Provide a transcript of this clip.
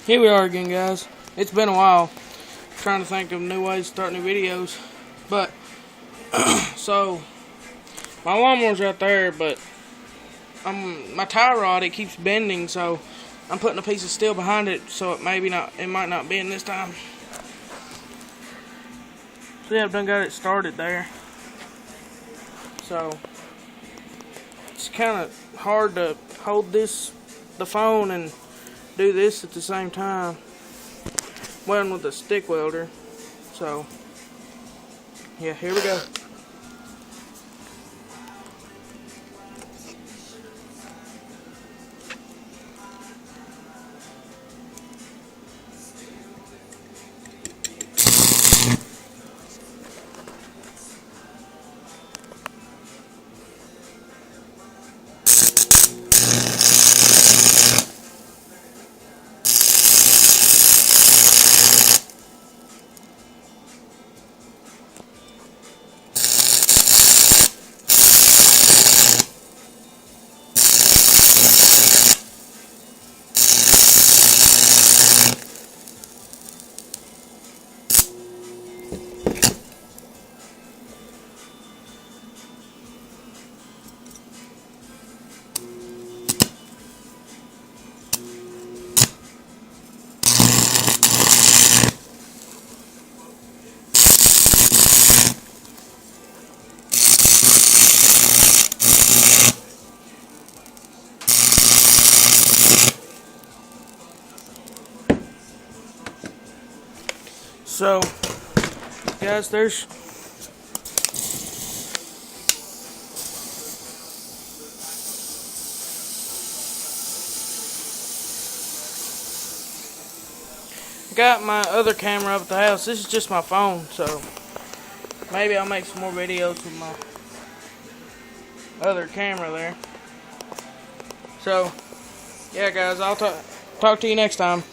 Here we are again, guys. It's been a while trying to think of new ways to start new videos. But, so, my lawnmower's right there, but my tie rod, it keeps bending, so I'm putting a piece of steel behind it, so it might not bend this time. So yeah, I've done got it started there. So, it's kind of hard to hold the phone and do this at the same time, welding with a stick welder. So yeah, here we go. So, guys, there's got my other camera up at the house. This is just my phone, so maybe I'll make some more videos with my other camera there. So, yeah, guys, I'll talk to you next time.